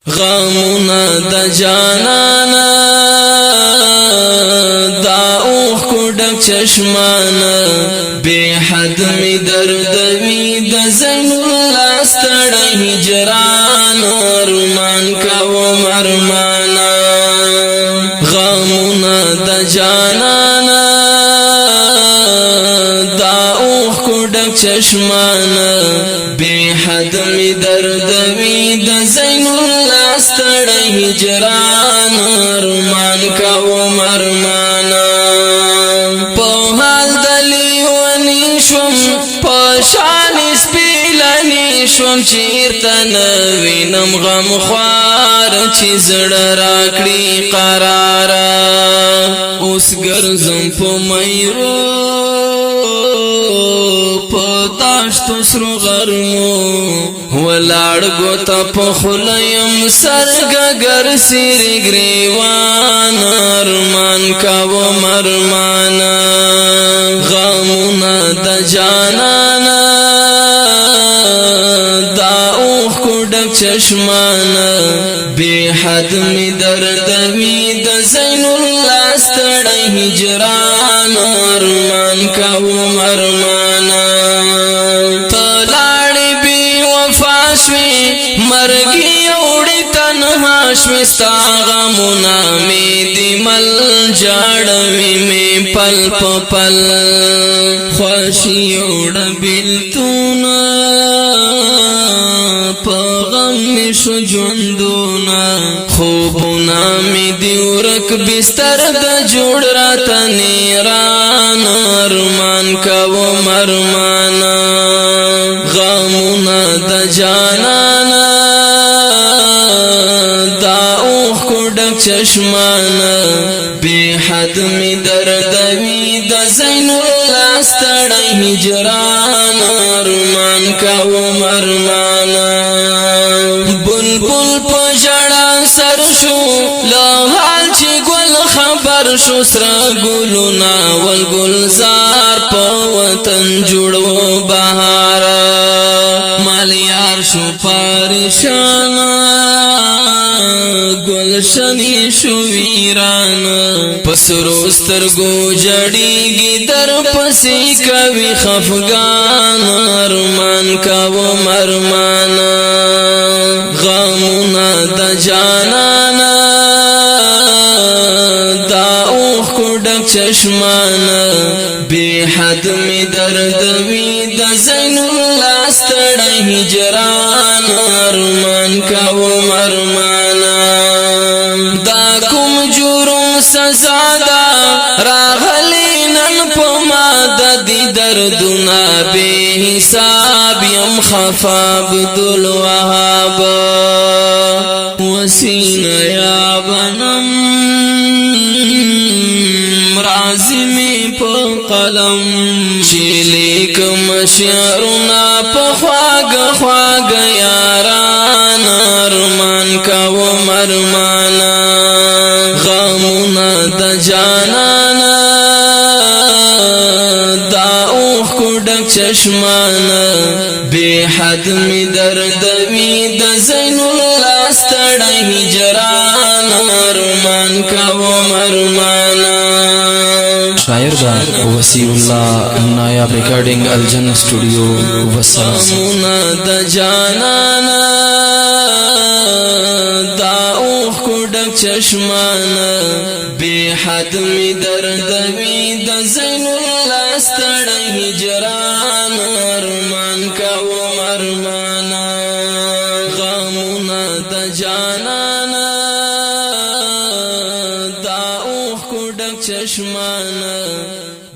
غمونا د جانانا دا اوخ کو ډک چشمانا بے حد می دردوی د زین الله ستړی هجران ارمان کوم ارمانا غمونا د جانانا دا اوخ کو ډک چشمانا بے حد می دردوی د زین الله ستړی هجران ارمان کوم ارمانا په حال دلیونی شوم په شان سپیلنی شوم چیرته نوینم غم خوار چې زړه راکړي قرارا اوس ګرځم په میرو پتاشتو سرو غرمو ولاړ ګوتا په خلیم سرګر سری گریوان ارمان کوم ارمانا غمونا د جانانا دا اوخ کو ډک چشمانا بے حد می دردوی د زین الله ستړی هجران ارمان کوم ارمانا مرگی اوڑی تنہا شوستا غمونا می دی مل جاڑوی می پل پل خوشی اوڑ بیلتونا پغم می شو جوندونا خوبونا می دی ورک بستر دا جوڑ راتا نیران ارمان کوم ارمانا غمونا د جانانا چشمانا بے حد می دردوی د زین الله ستړی هجران ارمان کوم ارمانا بلبل په ژړا سر شو له حال چې ګل خبر شو سره ګلونا ول ګلزار په وطن جوړو بهارا مالیار شو پریشانا گلشنی شو ویران پسرو سترگو جڑیگی در پسی کوي خفگان ارمان کوم ارمانا غمونا د جانانا دا اوخ کو ډک چشمانا بے حد می دردوی د زین الله ستړی هجران ارمان کوم ارمانا سزا دا راغلی نن پما د دی دردنا بے حساب یم خفا عبدالوهاب وسین یا بنم رازمی پا قلم شیلیک مشیرنا پا خواگ یاران ارمان کوم ارمانا غمونا د جانانا دا اوخ کو ډک چشمانا بے حد می دردوی د زین الله ستړی هجران ارمان کوم ارمانا شاعر دا وسیع الله نایاب ریکارڈنگ الجن اسٹوڈیو وسلام غمونا د جانانا دا اوخ کو ډک چشمانا بے حد می دردوی د زین الله ستړی هجران ارمان کوم ارمانا غمونا د جانانا دا اوخ کو ډک چشمانا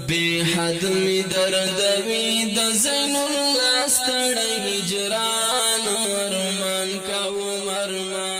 بے حد می دردوی د زین الله ستړی هجران ارمان کوم ارمان